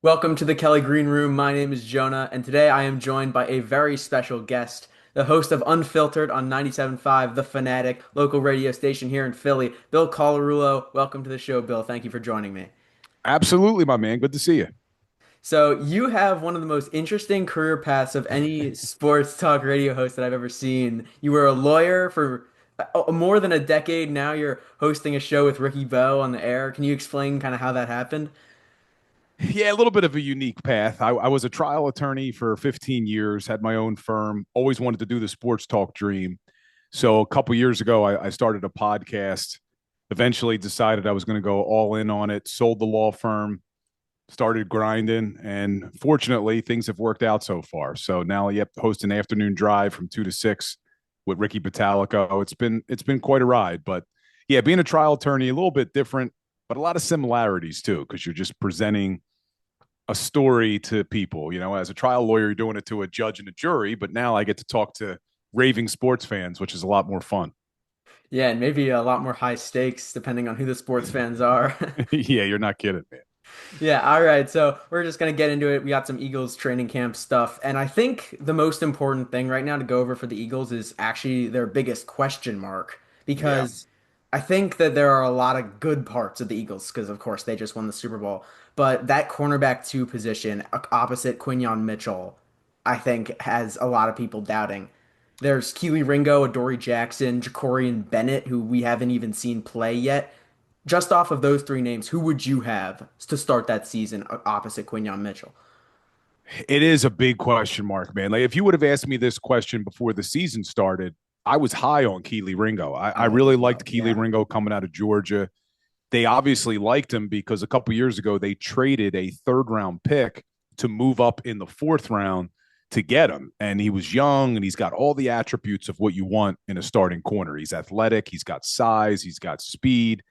Welcome to the Kelly Green Room. My name is Jonah, and today I am joined by a very special guest, the host of Unfiltered on 97.5 The Fanatic, local radio station here in Philly, Bill Colarulo. Welcome to the show, Bill. Thank you for joining me. Absolutely, my man. Good to see you. So, you have one of the most interesting career paths of any sports talk radio host that I've ever seen. You were a lawyer for more than a decade. Now you're hosting a show with Ricky Bowe on the air. Can you explain kind of how that happened? Yeah, a little bit of a unique path. I was a trial attorney for 15 years, had my own firm, always wanted to do the sports talk dream. So a couple years ago, I started a podcast, eventually decided I was going to go all in on it, sold the law firm, started grinding, and fortunately, things have worked out so far. So now you have to host an afternoon drive from 2 to 6 with Ricky Batalico. It's been quite a ride, but yeah, being a trial attorney, a little bit different, but a lot of similarities too, because you're just presenting a story to people. As a trial lawyer, you're doing it to a judge and a jury, but now I get to talk to raving sports fans, which is a lot more fun. Yeah, and maybe a lot more high stakes depending on who the sports fans are. Yeah, you're not kidding, man. Yeah, all right. So we're just gonna get into it. We got some Eagles training camp stuff, and I think the most important thing right now to go over for the Eagles is actually their biggest question mark Yeah. because I think that there are a lot of good parts of the Eagles because of course they just won the Super Bowl, but that cornerback two position opposite Quinyon Mitchell, I think has a lot of people doubting. There's Keely Ringo, Adoree Jackson, Jacorian Bennett, who we haven't even seen play yet. Just off of those three names, who would you have to start that season opposite Quinyon Mitchell? It is a big question mark, man. Like if you would have asked me this question before the season started, I was high on Keely Ringo. I I was really as liked well. Keely Yeah. Ringo coming out of Georgia. They obviously liked him because a couple years ago they traded a third round pick to move up in the fourth round to get him. And he was young and he's got all the attributes of what you want in a starting corner. He's athletic, he's got size, he's got speed.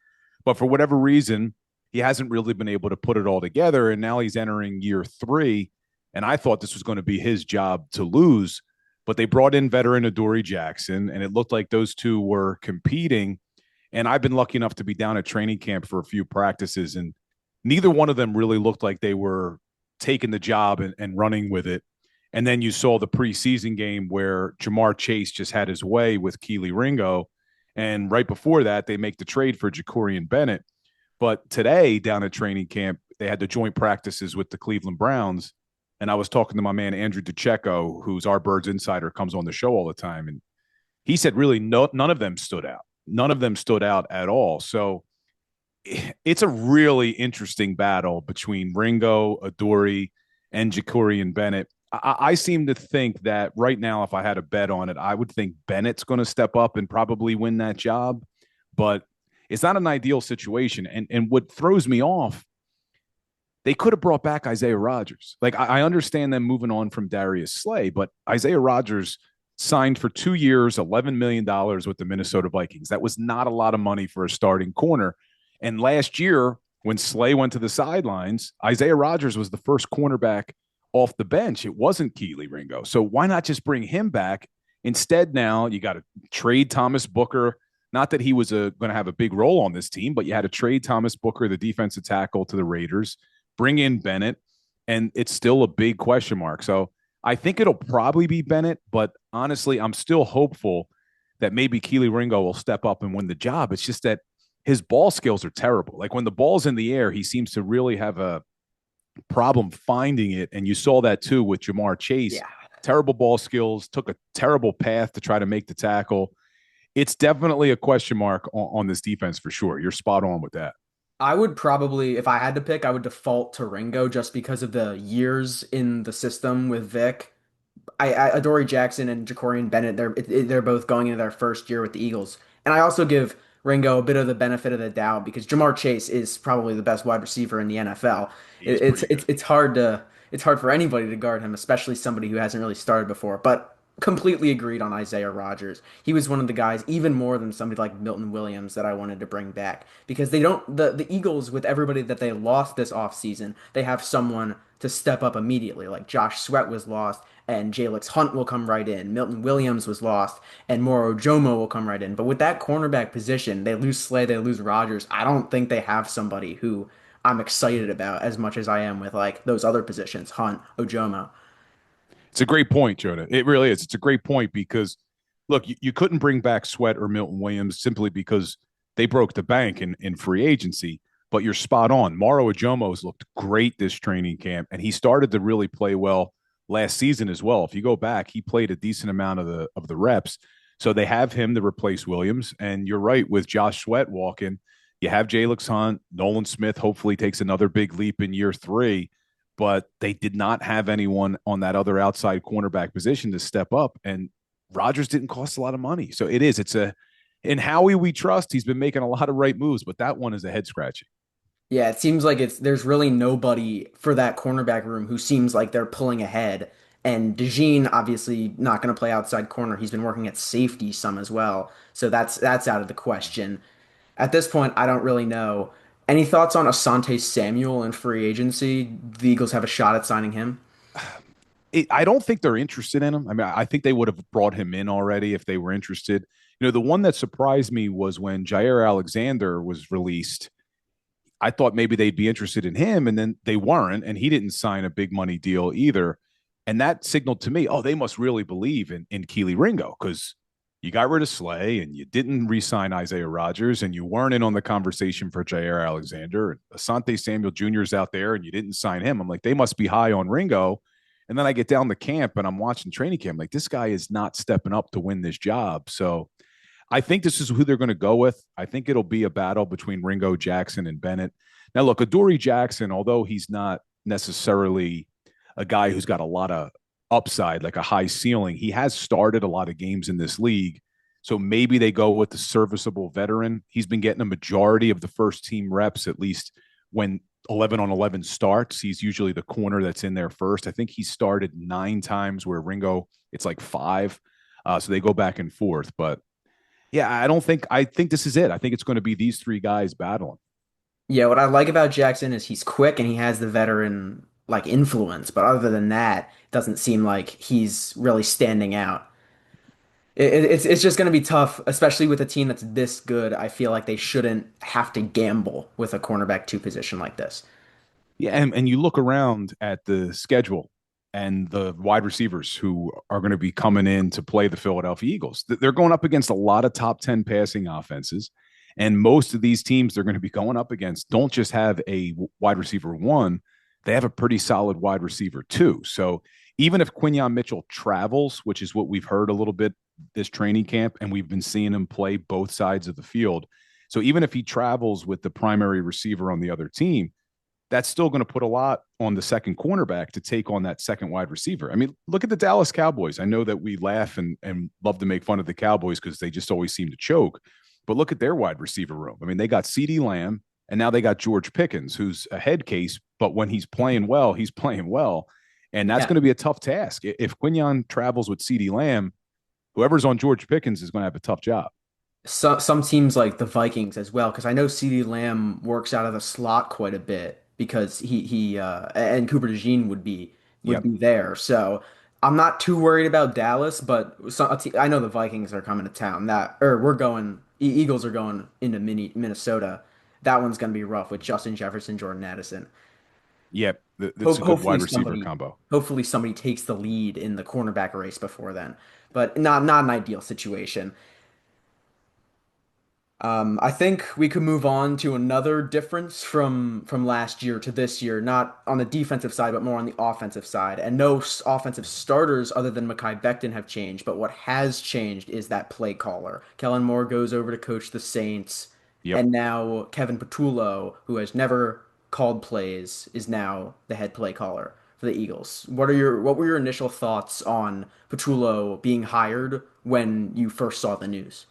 But for whatever reason, he hasn't really been able to put it all together. And now he's entering year three. And I thought this was going to be his job to lose. But they brought in veteran Adoree Jackson, and it looked like those two were competing. And I've been lucky enough to be down at training camp for a few practices, and neither one of them really looked like they were taking the job and running with it. And then you saw the preseason game where Jamar Chase just had his way with Keely Ringo. And right before that, they make the trade for Jacorian Bennett. But today, down at training camp, they had the joint practices with the Cleveland Browns. And I was talking to my man, Andrew DeCecco, who's our Birds Insider, comes on the show all the time. And he said, really, none of them stood out. None of them stood out at all. So it's a really interesting battle between Ringo, Adoree, and Jacorian Bennett. I seem to think that right now, if I had a bet on it, I would think Bennett's going to step up and probably win that job. But it's not an ideal situation. And what throws me off, they could have brought back Isaiah Rodgers. Like I understand them moving on from Darius Slay, but Isaiah Rodgers signed for 2 years, $11 million with the Minnesota Vikings. That was not a lot of money for a starting corner. And last year, when Slay went to the sidelines, Isaiah Rodgers was the first cornerback off the bench. It wasn't Keely Ringo. So why not just bring him back? Instead, now you got to trade Thomas Booker. Not that he was going to have a big role on this team, but you had to trade Thomas Booker, the defensive tackle, to the Raiders, bring in Bennett, and it's still a big question mark. So I think it'll probably be Bennett, but honestly, I'm still hopeful that maybe Keely Ringo will step up and win the job. It's just that his ball skills are terrible. Like when the ball's in the air, he seems to really have a problem finding it. And you saw that too with Jamar Chase. Yeah. Terrible ball skills, took a terrible path to try to make the tackle. It's definitely a question mark on this defense for sure. You're spot on with that. I would probably, if I had to pick, I would default to Ringo just because of the years in the system with Vic. Adoree Jackson and Jacorian Bennett, they're both going into their first year with the Eagles. And I also give Ringo a bit of the benefit of the doubt because Jamar Chase is probably the best wide receiver in the NFL. He's pretty good. It's hard for anybody to guard him, especially somebody who hasn't really started before. But completely agreed on Isaiah Rodgers. He was one of the guys, even more than somebody like Milton Williams, that I wanted to bring back because they don't the Eagles with everybody that they lost this offseason, they have someone to step up immediately. Like Josh Sweat was lost and Jalix Hunt will come right in. Milton Williams was lost and Moro Jomo will come right in. But with that cornerback position, they lose Slay, they lose Rodgers. I don't think they have somebody who I'm excited about as much as I am with like those other positions, Hunt, Ojomo. It's a great point, Jonah. It really is. It's a great point because, look, you couldn't bring back Sweat or Milton Williams simply because they broke the bank in free agency. But you're spot on. Mauro Ajomo's looked great this training camp, and he started to really play well last season as well. If you go back, he played a decent amount of the reps. So they have him to replace Williams. And you're right, with Josh Sweat walking, you have Jalix Hunt. Nolan Smith hopefully takes another big leap in year three, but they did not have anyone on that other outside cornerback position to step up. And Rodgers didn't cost a lot of money. So it's a, in Howie we trust. He's been making a lot of right moves, but that one is a head scratching. Yeah, it seems like there's really nobody for that cornerback room who seems like they're pulling ahead. And DeJean obviously not going to play outside corner. He's been working at safety some as well, so that's out of the question. At this point, I don't really know. Any thoughts on Asante Samuel in free agency? The Eagles have a shot at signing him. I don't think they're interested in him. I mean, I think they would have brought him in already if they were interested. The one that surprised me was when Jair Alexander was released. I thought maybe they'd be interested in him, and then they weren't, and he didn't sign a big money deal either. And that signaled to me, oh, they must really believe in Keely Ringo, because you got rid of Slay and you didn't re-sign Isaiah Rodgers, and you weren't in on the conversation for Jair Alexander. And Asante Samuel Jr. is out there and you didn't sign him. I'm like, they must be high on Ringo. And then I get down the camp and I'm watching training camp. Like, this guy is not stepping up to win this job. So I think this is who they're going to go with. I think it'll be a battle between Ringo, Jackson, and Bennett. Now, look, Adoree Jackson, although he's not necessarily a guy who's got a lot of upside, like a high ceiling, he has started a lot of games in this league. So maybe they go with the serviceable veteran. He's been getting a majority of the first team reps, at least when 11 on 11 starts. He's usually the corner that's in there first. I think he started 9 times where Ringo, it's like 5. So they go back and forth. But yeah, I think this is it. I think it's going to be these 3 guys battling. Yeah, what I like about Jackson is he's quick and he has the veteran like influence, but other than that, it doesn't seem like he's really standing out. It's just going to be tough, especially with a team that's this good. I feel like they shouldn't have to gamble with a cornerback two position like this. Yeah, and you look around at the schedule and the wide receivers who are going to be coming in to play the Philadelphia Eagles. They're going up against a lot of top 10 passing offenses. And most of these teams they're going to be going up against don't just have a wide receiver one, they have a pretty solid wide receiver too. So even if Quinyon Mitchell travels, which is what we've heard a little bit this training camp, and we've been seeing him play both sides of the field. So even if he travels with the primary receiver on the other team, that's still going to put a lot on the second cornerback to take on that second wide receiver. I mean, look at the Dallas Cowboys. I know that we laugh and love to make fun of the Cowboys because they just always seem to choke, but look at their wide receiver room. I mean, they got CeeDee Lamb and now they got George Pickens, who's a head case, but when he's playing well, he's playing well. And that's Yeah. going to be a tough task. If Quinyon travels with CeeDee Lamb, whoever's on George Pickens is going to have a tough job. Some teams like the Vikings as well, because I know CeeDee Lamb works out of the slot quite a bit because he and Cooper DeJean would Yep. be there. So I'm not too worried about Dallas, but I know the Vikings are coming to town. We're going. Eagles are going into Minnesota. That one's going to be rough with Justin Jefferson, Jordan Addison. Yep. That's a good Hopefully wide receiver somebody, combo. hopefully somebody takes the lead in the cornerback race before then, but not an ideal situation. I think we could move on to another difference from last year to this year, not on the defensive side, but more on the offensive side. And no offensive starters other than Mekhi Becton have changed, but what has changed is that play caller. Kellen Moore goes over to coach the Saints, Yep. and now Kevin Patullo, who has never called plays, is now the head play caller for the Eagles. What were your initial thoughts on Patullo being hired when you first saw the news?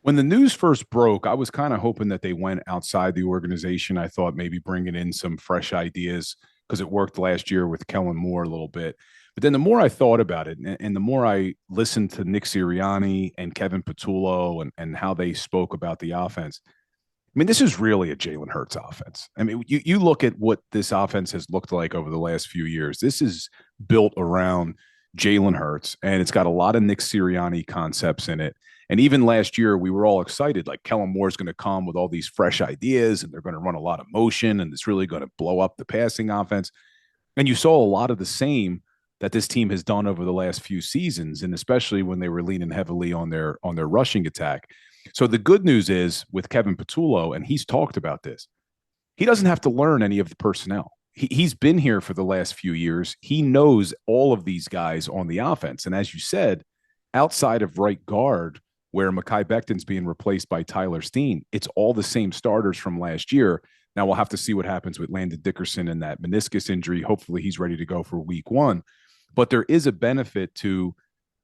When the news first broke, I was kind of hoping that they went outside the organization. I thought maybe bringing in some fresh ideas because it worked last year with Kellen Moore a little bit. But then the more I thought about it and the more I listened to Nick Sirianni and Kevin Patullo and how they spoke about the offense, I mean, this is really a Jalen Hurts offense. I mean, you look at what this offense has looked like over the last few years. This is built around Jalen Hurts, and it's got a lot of Nick Sirianni concepts in it. And even last year, we were all excited, like Kellen Moore is going to come with all these fresh ideas, and they're going to run a lot of motion, and it's really going to blow up the passing offense. And you saw a lot of the same that this team has done over the last few seasons, and especially when they were leaning heavily on their rushing attack. So the good news is with Kevin Patullo, and he's talked about this, he doesn't have to learn any of the personnel. He's been here for the last few years. He knows all of these guys on the offense. And as you said, outside of right guard, where Mekhi Becton's being replaced by Tyler Steen, it's all the same starters from last year. Now we'll have to see what happens with Landon Dickerson and that meniscus injury. Hopefully he's ready to go for week one. But there is a benefit to,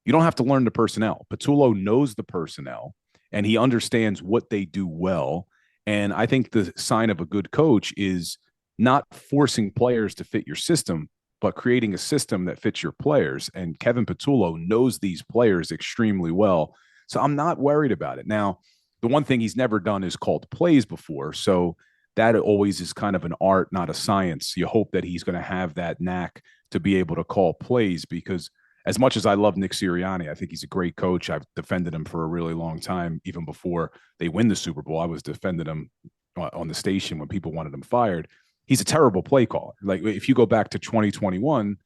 you don't have to learn the personnel. Patullo knows the personnel and he understands what they do well. And I think the sign of a good coach is not forcing players to fit your system, but creating a system that fits your players. And Kevin Patullo knows these players extremely well. So I'm not worried about it. Now, the one thing he's never done is called plays before. So that always is kind of an art, not a science. You hope that he's going to have that knack to be able to call plays because as much as I love Nick Sirianni, I think he's a great coach. I've defended him for a really long time, even before they win the Super Bowl. I was defending him on the station when people wanted him fired. He's a terrible play caller. Like if you go back to 2021,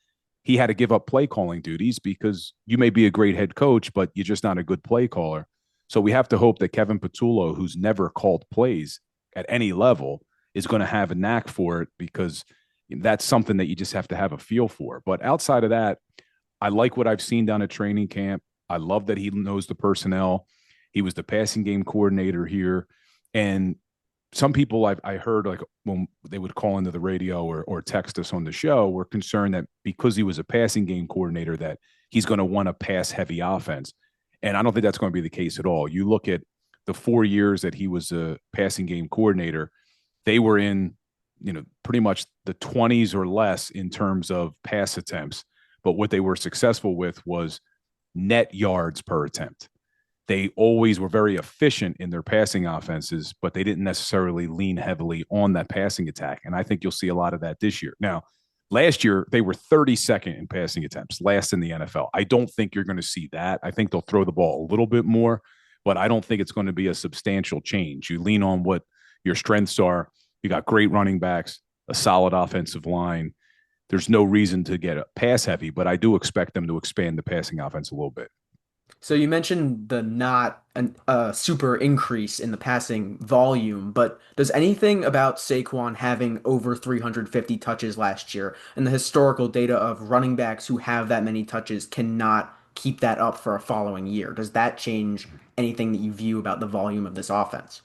he had to give up play calling duties because you may be a great head coach, but you're just not a good play caller. So we have to hope that Kevin Patullo, who's never called plays at any level, is going to have a knack for it because that's something that you just have to have a feel for. But outside of that, I like what I've seen down at training camp. I love that he knows the personnel. He was the passing game coordinator here. And some people I heard, like when they would call into the radio or text us on the show, were concerned that because he was a passing game coordinator, that he's going to want a pass heavy offense. And I don't think that's going to be the case at all. You look at the 4 years that he was a passing game coordinator, they were in, pretty much the 20s or less in terms of pass attempts. But what they were successful with was net yards per attempt. They always were very efficient in their passing offenses, but they didn't necessarily lean heavily on that passing attack. And I think you'll see a lot of that this year. Now, last year, they were 32nd in passing attempts, last in the NFL. I don't think you're going to see that. I think they'll throw the ball a little bit more, but I don't think it's going to be a substantial change. You lean on what your strengths are. You got great running backs, a solid offensive line. There's no reason to get a pass heavy, but I do expect them to expand the passing offense a little bit. So you mentioned the not a super increase in the passing volume, but does anything about Saquon having over 350 touches last year and the historical data of running backs who have that many touches cannot keep that up for a following year? Does that change anything that you view about the volume of this offense?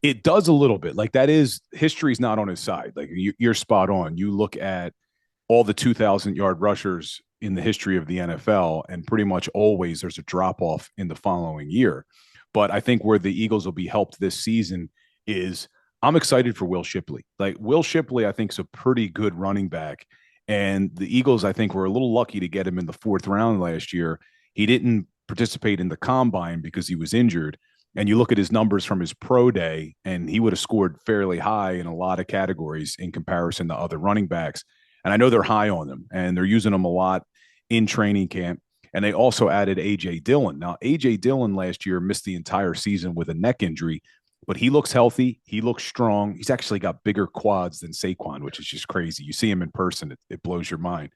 It does a little bit. Like that is history's not on his side. Like you're spot on. You look at all the 2,000-yard rushers in the history of the NFL, and pretty much always there's a drop off in the following year. But I think where the Eagles will be helped this season is I'm excited for Will Shipley. Like Will Shipley, I think is a pretty good running back. And the Eagles, I think, were a little lucky to get him in the fourth round last year. He didn't participate in the combine because he was injured. And you look at his numbers from his pro day, and he would have scored fairly high in a lot of categories in comparison to other running backs. And I know they're high on them, and they're using them a lot in training camp. And they also added A.J. Dillon. Now, A.J. Dillon last year missed the entire season with a neck injury, but he looks healthy. He looks strong. He's actually got bigger quads than Saquon, which is just crazy. You see him in person, it blows your mind.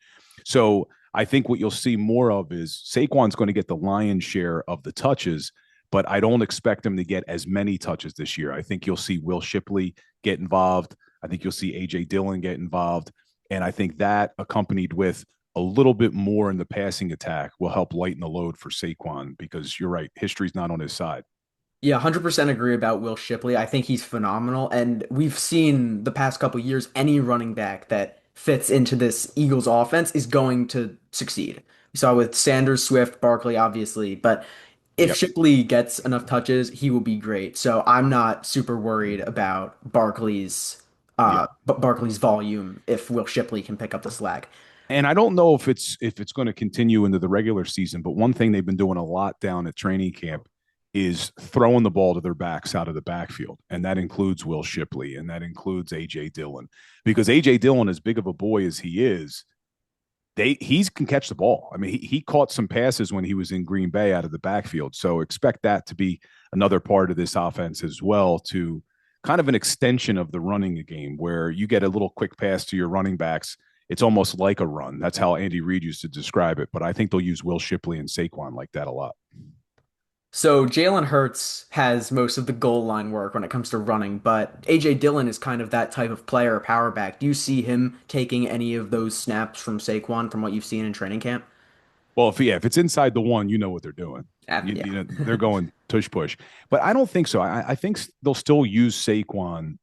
So I think what you'll see more of is Saquon's going to get the lion's share of the touches, but I don't expect him to get as many touches this year. I think you'll see Will Shipley get involved. I think you'll see A.J. Dillon get involved. And I think that accompanied with a little bit more in the passing attack will help lighten the load for Saquon because you're right, history's not on his side. Yeah, 100% agree about Will Shipley. I think he's phenomenal. And we've seen the past couple years, any running back that fits into this Eagles offense is going to succeed. We saw with Sanders, Swift, Barkley, obviously. But if Yep. Shipley gets enough touches, he will be great. So I'm not super worried about Yep. Barkley's volume if Will Shipley can pick up the slack. And I don't know if it's going to continue into the regular season, but one thing they've been doing a lot down at training camp is throwing the ball to their backs out of the backfield. And that includes Will Shipley and that includes AJ Dillon. Because AJ Dillon, as big of a boy as he is, He can catch the ball. I mean, he caught some passes when he was in Green Bay out of the backfield. So expect that to be another part of this offense as well, to kind of an extension of the running game where you get a little quick pass to your running backs. It's almost like a run. That's how Andy Reid used to describe it. But I think they'll use Will Shipley and Saquon like that a lot. So Jalen Hurts has most of the goal line work when it comes to running, but AJ Dillon is kind of that type of player, power back. Do you see him taking any of those snaps from Saquon from what you've seen in training camp? Well, if it's inside the one, you know what they're doing. Yeah. You know they're going tush push, but I don't think so. I think they'll still use Saquon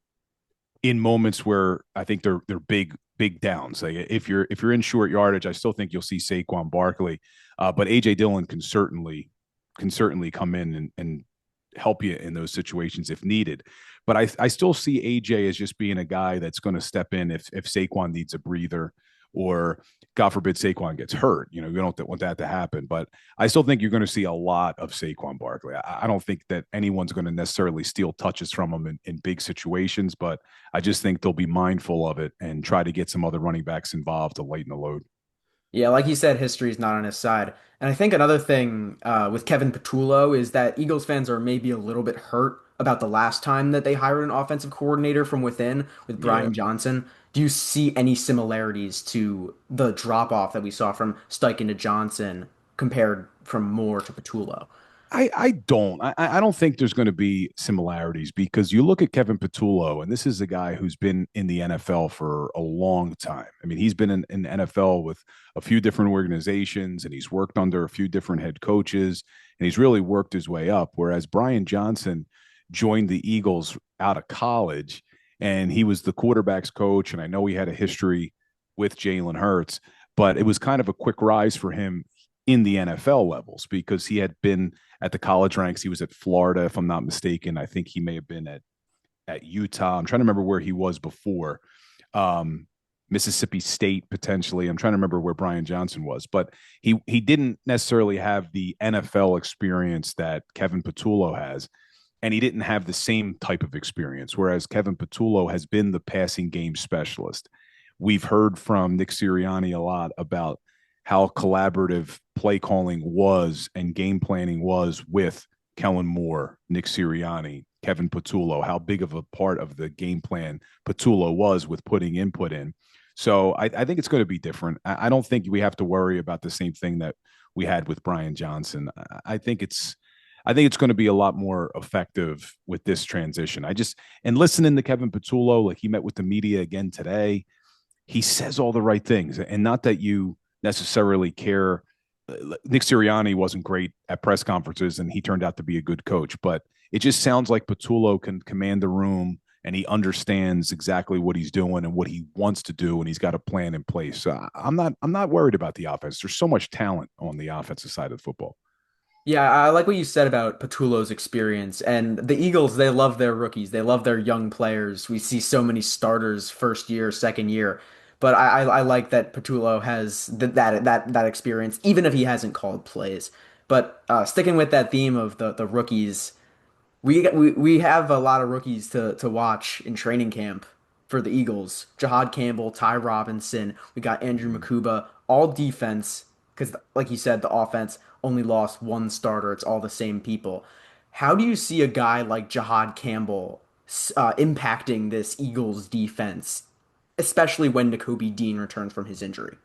in moments where I think they're big downs. Like if you're in short yardage, I still think you'll see Saquon Barkley, but AJ Dillon can certainly come in and help you in those situations if needed. But I still see AJ as just being a guy that's going to step in if Saquon needs a breather, or God forbid Saquon gets hurt. You know, we don't want that to happen. But I still think you're going to see a lot of Saquon Barkley. I don't think that anyone's going to necessarily steal touches from him in big situations, but I just think they'll be mindful of it and try to get some other running backs involved to lighten the load. Yeah, like you said, history is not on his side. And I think another thing with Kevin Patullo is that Eagles fans are maybe a little bit hurt about the last time that they hired an offensive coordinator from within with Yeah. Brian Johnson. Do you see any similarities to the drop off that we saw from Steichen to Johnson compared from Moore to Patullo? I don't. I don't think there's going to be similarities because you look at Kevin Patullo, and this is a guy who's been in the NFL for a long time. I mean, he's been in the NFL with a few different organizations, and he's worked under a few different head coaches, and he's really worked his way up. Whereas Brian Johnson joined the Eagles out of college, and he was the quarterback's coach. And I know he had a history with Jalen Hurts, but it was kind of a quick rise for him in the NFL levels because he had been at the college ranks. He was at Florida, if I'm not mistaken. I think he may have been at Utah. I'm trying to remember where he was before. Um, Mississippi State potentially. I'm trying to remember where Brian Johnson was, but he didn't necessarily have the NFL experience that Kevin Patullo has, and he didn't have the same type of experience. Whereas Kevin Patullo has been the passing game specialist. We've heard from Nick Sirianni a lot about how collaborative play calling was and game planning was with Kellen Moore, Nick Sirianni, Kevin Patullo, how big of a part of the game plan Patullo was with putting input in. So I think it's going to be different. I don't think we have to worry about the same thing that we had with Brian Johnson. I think it's going to be a lot more effective with this transition. And listening to Kevin Patullo, like he met with the media again today, he says all the right things, and not that you necessarily care. Nick Sirianni wasn't great at press conferences, and he turned out to be a good coach. But it just sounds like Patullo can command the room, and he understands exactly what he's doing and what he wants to do, and he's got a plan in place. So I'm not worried about the offense. There's so much talent on the offensive side of football. Yeah, I like what you said about Patullo's experience. And the Eagles, they love their rookies. They love their young players. We see so many starters first year, second year. But I like that Patullo has that experience, even if he hasn't called plays. But sticking with that theme of the rookies, we have a lot of rookies to watch in training camp for the Eagles. Jiad Campbell, Ty Robinson, we got Andrew Makuba, all defense because like you said, the offense only lost one starter. It's all the same people. How do you see a guy like Jiad Campbell impacting this Eagles defense, especially when Nakobe Dean returns from his injury?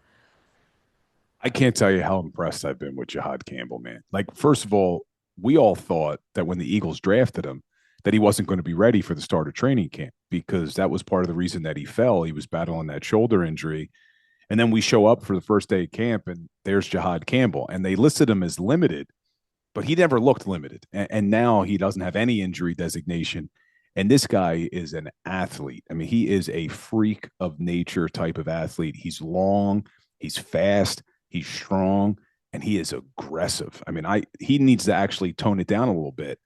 I can't tell you how impressed I've been with Jiad Campbell, man. Like, first of all, we all thought that when the Eagles drafted him, that he wasn't going to be ready for the start of training camp because that was part of the reason that he fell. He was battling that shoulder injury. And then we show up for the first day of camp, and there's Jiad Campbell. And they listed him as limited, but he never looked limited. And now he doesn't have any injury designation. And this guy is an athlete. I mean, he is a freak of nature type of athlete. He's long, he's fast, he's strong, and he is aggressive. I mean, he needs to actually tone it down a little bit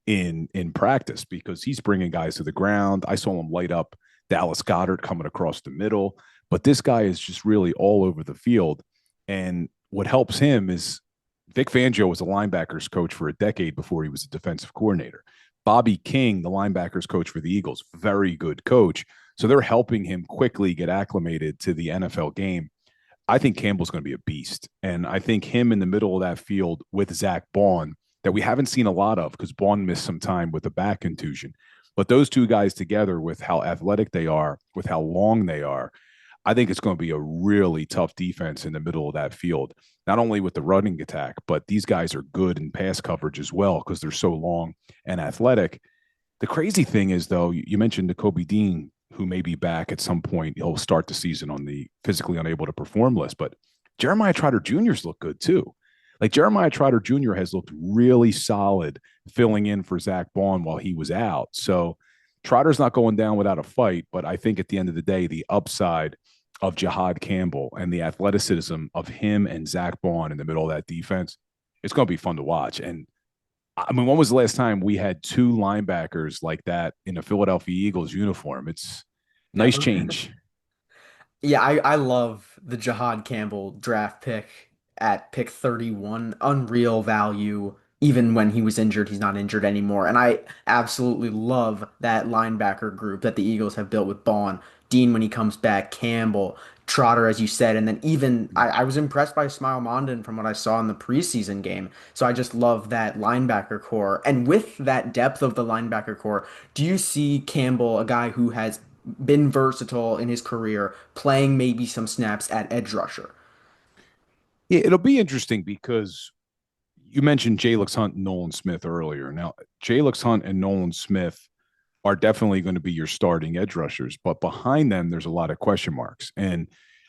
in practice because he's bringing guys to the ground. I saw him light up Dallas Goedert coming across the middle, but this guy is just really all over the field. And what helps him is Vic Fangio was a linebackers coach for a decade before he was a defensive coordinator. Bobby King, the linebackers coach for the Eagles, very good coach. So they're helping him quickly get acclimated to the NFL game. I think Campbell's going to be a beast. And I think him in the middle of that field with Zach Bond, that we haven't seen a lot of because Bond missed some time with a back contusion. But those two guys together, with how athletic they are, with how long they are, I think it's going to be a really tough defense in the middle of that field, not only with the running attack, but these guys are good in pass coverage as well because they're so long and athletic. The crazy thing is, though, you mentioned the Kobe Dean, who may be back at some point. He'll start the season on the physically unable to perform list, but Jeremiah Trotter Jr.'s looked good too. Like Jeremiah Trotter Jr. has looked really solid filling in for Zach Bond while he was out. So Trotter's not going down without a fight, but I think at the end of the day, the upside of Jiad Campbell and the athleticism of him and Zach Bond in the middle of that defense, it's going to be fun to watch. And I mean, when was the last time we had two linebackers like that in a Philadelphia Eagles uniform? It's nice Never. change. Yeah, I love the Jiad Campbell draft pick at pick 31. Unreal value. Even when he was injured, he's not injured anymore. And I absolutely love that linebacker group that the Eagles have built with Bond, Dean when he comes back, Campbell, Trotter, as you said. And then even I was impressed by Smile Mondon from what I saw in the preseason game. So I just love that linebacker core. And with that depth of the linebacker core, do you see Campbell, a guy who has been versatile in his career, playing maybe some snaps at edge rusher? Yeah, it'll be interesting because you mentioned Jalix Hunt and Nolan Smith earlier. Now, Jalix Hunt and Nolan Smith are definitely going to be your starting edge rushers, but behind them, there's a lot of question marks. And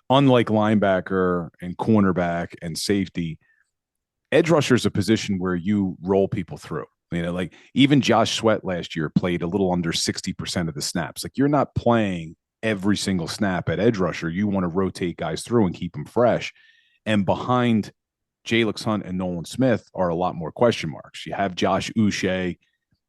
unlike linebacker and cornerback and safety, edge rusher is a position where you roll people through. You know, like even Josh Sweat last year played a little under 60% of the snaps. Like you're not playing every single snap at edge rusher. You want to rotate guys through and keep them fresh. And behind Jalix Hunt and Nolan Smith are a lot more question marks. You have Josh Uche.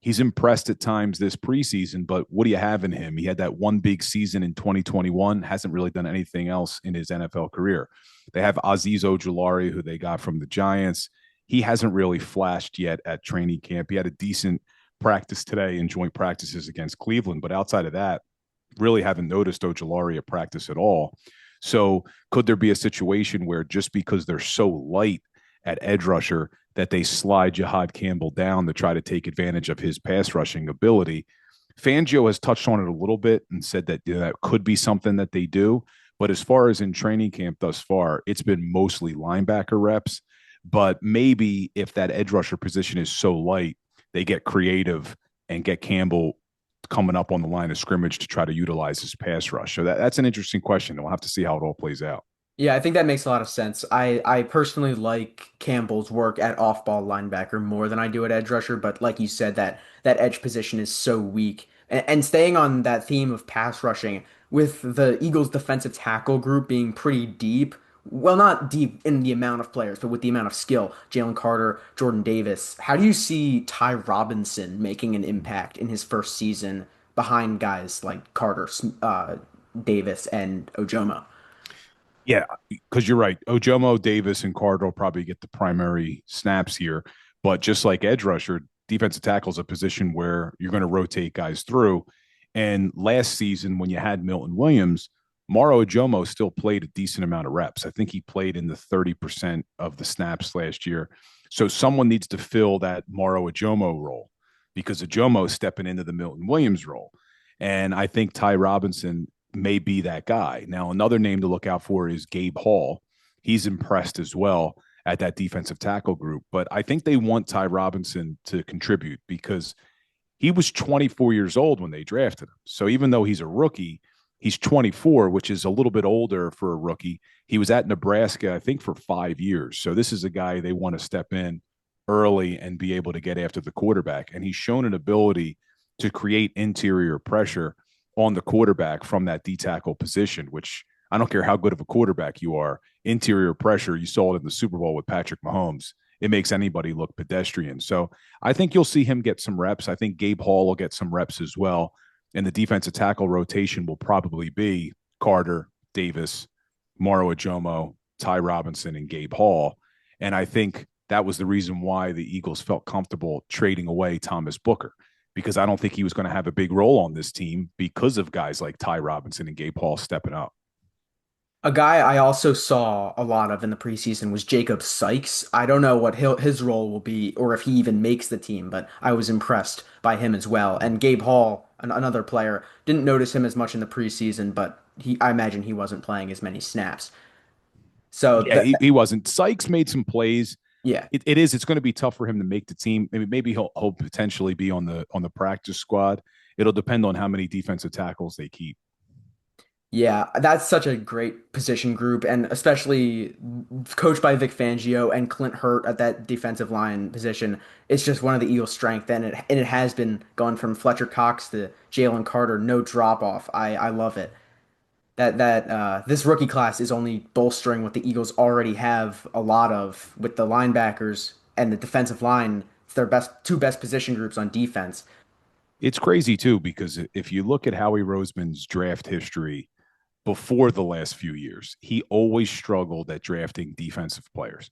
He's impressed at times this preseason, but what do you have in him? He had that one big season in 2021, hasn't really done anything else in his NFL career. They have Azeez Ojulari, who they got from the Giants. He hasn't really flashed yet at training camp. He had a decent practice today in joint practices against Cleveland, but outside of that, really haven't noticed Ojulari at practice at all. So could there be a situation where just because they're so light at edge rusher that they slide Jiad Campbell down to try to take advantage of his pass rushing ability? Fangio has touched on it a little bit and said that that could be something that they do. But as far as in training camp thus far, it's been mostly linebacker reps. But maybe if that edge rusher position is so light, they get creative and get Campbell coming up on the line of scrimmage to try to utilize his pass rush. So that's an interesting question. We'll have to see how it all plays out. Yeah, I think that makes a lot of sense. I personally like Campbell's work at off-ball linebacker more than I do at edge rusher, but like you said, that edge position is so weak. And staying on that theme of pass rushing, with the Eagles' defensive tackle group being pretty deep, well, not deep in the amount of players, but with the amount of skill, Jalen Carter, Jordan Davis, how do you see Ty Robinson making an impact in his first season behind guys like Carter, Davis, and Ojomo? Yeah, because you're right. Ojomo, Davis, and Carter will probably get the primary snaps here. But just like edge rusher, defensive tackle is a position where you're going to rotate guys through. And last season, when you had Milton Williams, Maro Ojomo still played a decent amount of reps. I think he played in the 30% of the snaps last year. So someone needs to fill that Maro Ojomo role because Ojomo is stepping into the Milton Williams role. And I think Ty Robinson may be that guy. Now, another name to look out for is Gabe Hall. He's impressed as well at that defensive tackle group. But I think they want Ty Robinson to contribute because he was 24 years old when they drafted him. So even though he's a rookie, he's 24, which is a little bit older for a rookie. He was at Nebraska, I think, for 5 years. So this is a guy they want to step in early and be able to get after the quarterback. And he's shown an ability to create interior pressure on the quarterback from that D tackle position, which I don't care how good of a quarterback you are, interior pressure, you saw it in the Super Bowl with Patrick Mahomes. It makes anybody look pedestrian. So I think you'll see him get some reps. I think Gabe Hall will get some reps as well. And the defensive tackle rotation will probably be Carter, Davis, Maro Ojomo, Ty Robinson, and Gabe Hall. And I think that was the reason why the Eagles felt comfortable trading away Thomas Booker, because I don't think he was going to have a big role on this team because of guys like Ty Robinson and Gabe Hall stepping up. A guy I also saw a lot of in the preseason was Jacob Sykes. I don't know what his role will be or if he even makes the team, but I was impressed by him as well. And Gabe Hall, another player, didn't notice him as much in the preseason, but I imagine he wasn't playing as many snaps. So Yeah, he wasn't. Sykes made some plays. yeah. It's going to be tough for him to make the team. Maybe he'll potentially be on the practice squad. It'll depend on how many defensive tackles they keep. Yeah, that's such a great position group, and especially coached by Vic Fangio and Clint Hurt at that defensive line position. It's just one of the Eagles' strength, and it has been going from Fletcher Cox to Jalen Carter, no drop off. I love it. This rookie class is only bolstering what the Eagles already have a lot of with the linebackers and the defensive line. It's their two best position groups on defense. It's crazy too because if you look at Howie Roseman's draft history before the last few years, he always struggled at drafting defensive players.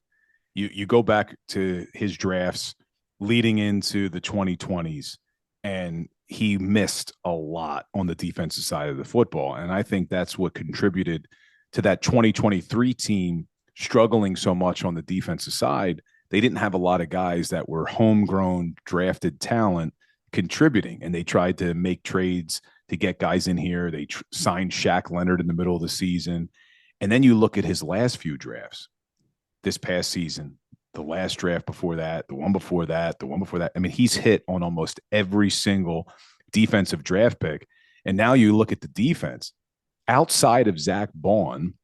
You go back to his drafts leading into the 2020s, and he missed a lot on the defensive side of the football. And I think that's what contributed to that 2023 team struggling so much on the defensive side. They didn't have a lot of guys that were homegrown drafted talent contributing, and they tried to make trades to get guys in here. They signed Shaq Leonard in the middle of the season. And then you look at his last few drafts this past season, the last draft before that, the one before that, the one before that. I mean, he's hit on almost every single defensive draft pick. And now you look at the defense outside of Zach Bond,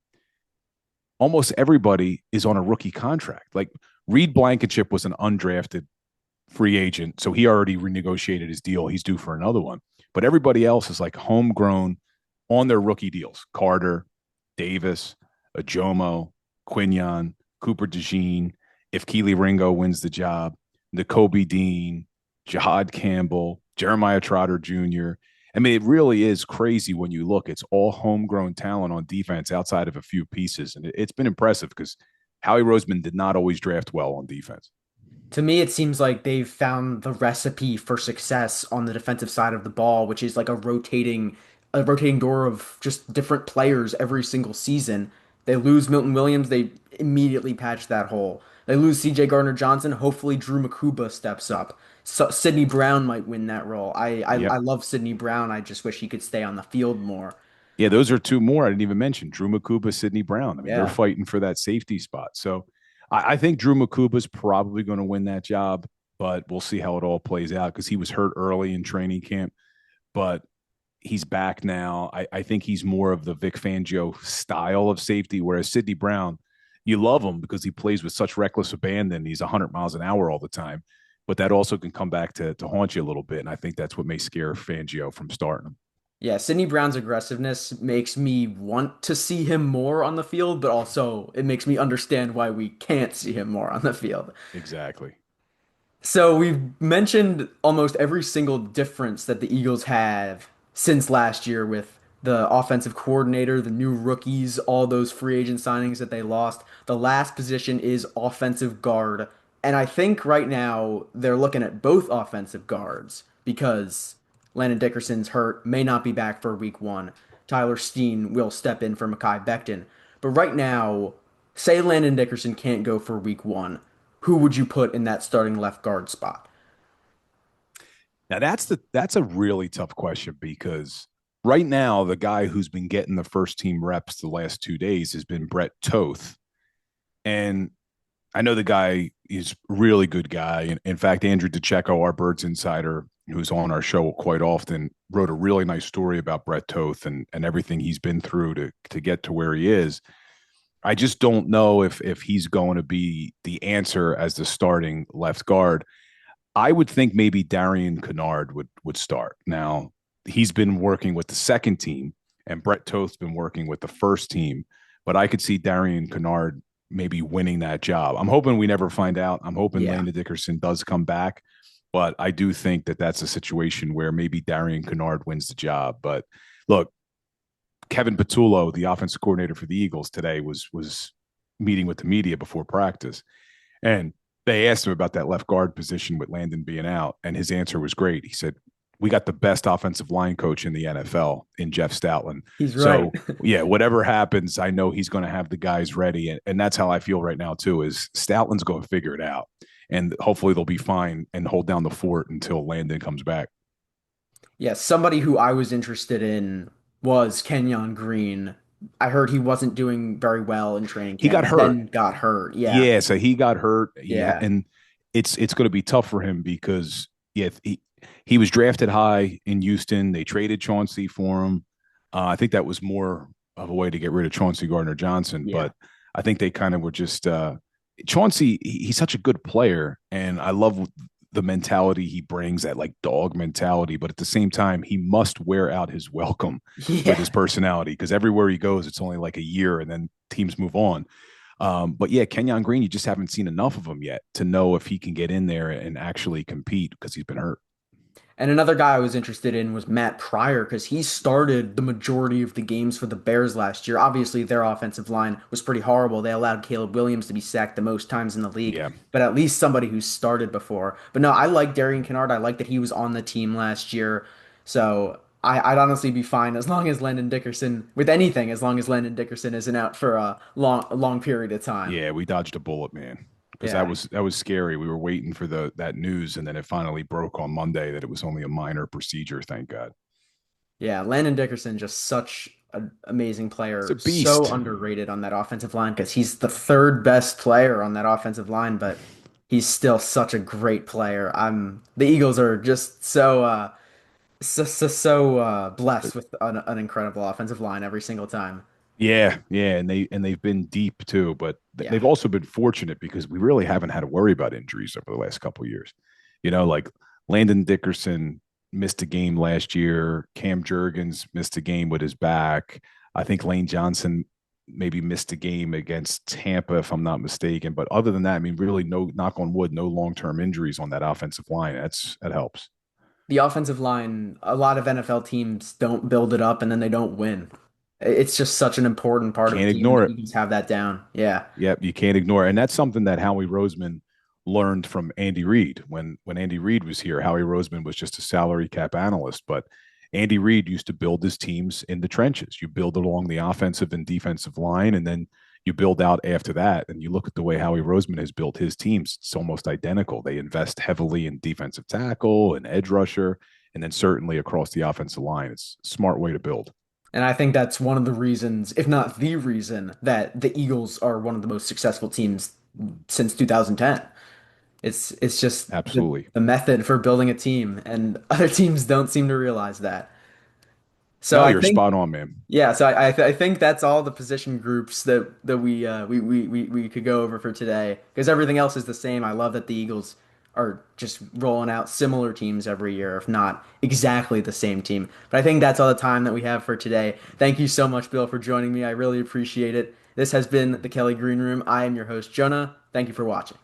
almost everybody is on a rookie contract. Like Reed Blankenship was an undrafted free agent, so he already renegotiated his deal. He's due for another one. But everybody else is like homegrown on their rookie deals. Carter, Davis, Ajomo, Quinion, Cooper DeJean. If Keely Ringo wins the job, N'Kobe Dean, Jiad Campbell, Jeremiah Trotter Jr. I mean, it really is crazy when you look. It's all homegrown talent on defense outside of a few pieces. And it's been impressive because Howie Roseman did not always draft well on defense. To me, it seems like they've found the recipe for success on the defensive side of the ball, which is like a rotating door of just different players every single season. They lose Milton Williams, they immediately patch that hole. They lose C.J. Gardner-Johnson, hopefully Drew Makuba steps up. So Sidney Brown might win that role. I Yep. love Sidney Brown. I just wish he could stay on the field more. Yeah, those are two more I didn't even mention. Drew Makuba, Sidney Brown. I mean, they're Yeah. fighting for that safety spot. So I think Drew Makuba's probably going to win that job, but we'll see how it all plays out because he was hurt early in training camp, but he's back now. I think he's more of the Vic Fangio style of safety, whereas Sidney Brown, you love him because he plays with such reckless abandon. He's 100 miles an hour all the time, but that also can come back to haunt you a little bit. And I think that's what may scare Fangio from starting him. Yeah, Sidney Brown's aggressiveness makes me want to see him more on the field, but also it makes me understand why we can't see him more on the field. Exactly. So we've mentioned almost every single difference that the Eagles have since last year with the offensive coordinator, the new rookies, all those free agent signings that they lost. The last position is offensive guard. And I think right now they're looking at both offensive guards because Landon Dickerson's hurt, may not be back for week one. Tyler Steen will step in for Mekhi Becton. But right now, say Landon Dickerson can't go for week one, who would you put in that starting left guard spot? Now that's a really tough question because right now the guy who's been getting the first team reps the last 2 days has been Brett Toth, and I know the guy is a really good guy. And in fact, Andrew DeCecco, our Birds insider, who's on our show quite often, wrote a really nice story about Brett Toth and everything he's been through to get to where he is. I just don't know if he's going to be the answer as the starting left guard. I would think maybe Darian Kennard would start. Now, he's been working with the second team, and Brett Toth's been working with the first team, but I could see Darian Kennard maybe winning that job. I'm hoping we never find out. I'm hoping Yeah. Landon Dickerson does come back, but I do think that that's a situation where maybe Darian Kennard wins the job. But look, Kevin Patullo, the offensive coordinator for the Eagles today, was meeting with the media before practice, and they asked him about that left guard position with Landon being out, and his answer was great. He said, we got the best offensive line coach in the NFL in Jeff Stoutland. He's right. So yeah, whatever happens, I know he's going to have the guys ready, and that's how I feel right now too. Is Stoutland's going to figure it out, and hopefully they'll be fine and hold down the fort until Landon comes back. Yeah, somebody who I was interested in was Kenyon Green. I heard he wasn't doing very well in training He camp got and hurt. then got hurt. Yeah. Yeah, so he got hurt. Yeah. And it's going to be tough for him because yeah, he was drafted high in Houston. They traded Chauncey for him. I think that was more of a way to get rid of Chauncey Gardner Johnson, Yeah. but I think they kind of were just Chauncey. He's such a good player, and I love the mentality he brings, that like dog mentality. But at the same time, he must wear out his welcome with his Yeah. personality because everywhere he goes, it's only like a year, and then teams move on. But yeah, Kenyon Green, you just haven't seen enough of him yet to know if he can get in there and actually compete because he's been hurt. And another guy I was interested in was Matt Pryor because he started the majority of the games for the Bears last year. Obviously, their offensive line was pretty horrible. They allowed Caleb Williams to be sacked the most times in the league, Yeah. but at least somebody who started before. But no, I like Darian Kinnard. I like that he was on the team last year. So I'd honestly be fine as long as Landon Dickerson, with anything, as long as Landon Dickerson isn't out for a long period of time. Yeah, we dodged a bullet, man. Because Yeah. that was scary. We were waiting for the that news, and then it finally broke on Monday that it was only a minor procedure. Thank God. Yeah, Landon Dickerson, just such an amazing It's a player. So beast. underrated on that offensive line because he's the third best player on that offensive line, but he's still such a great player. The Eagles are just so blessed with an incredible offensive line every single time. Yeah, yeah, and they've been deep too, but Yeah. they've also been fortunate because we really haven't had to worry about injuries over the last couple of years. You know, like Landon Dickerson missed a game last year. Cam Jurgens missed a game with his back. I think Lane Johnson maybe missed a game against Tampa, if I'm not mistaken. But other than that, I mean, really, no, knock on wood, no long term injuries on that offensive line. That helps. The offensive line, a lot of NFL teams don't build it up and then they don't win. It's just such an important part of the Can't team, and ignore the it. Eagles have that down. Yeah. Yep, you can't ignore it. And that's something that Howie Roseman learned from Andy Reid. When Andy Reid was here, Howie Roseman was just a salary cap analyst, but Andy Reid used to build his teams in the trenches. You build along the offensive and defensive line, and then you build out after that. And you look at the way Howie Roseman has built his teams, it's almost identical. They invest heavily in defensive tackle and edge rusher, and then certainly across the offensive line. It's a smart way to build. And I think that's one of the reasons, if not the reason, that the Eagles are one of the most successful teams since 2010. It's just Absolutely. the method for building a team, and other teams don't seem to realize that. So No, I you're think, spot on, man. yeah, so I think that's all the position groups that we could go over for today because everything else is the same. I love that the Eagles are just rolling out similar teams every year, if not exactly the same team. But I think that's all the time that we have for today. Thank you so much, Bill, for joining me. I really appreciate it. This has been the Kelly Green Room. I am your host, Jonah. Thank you for watching.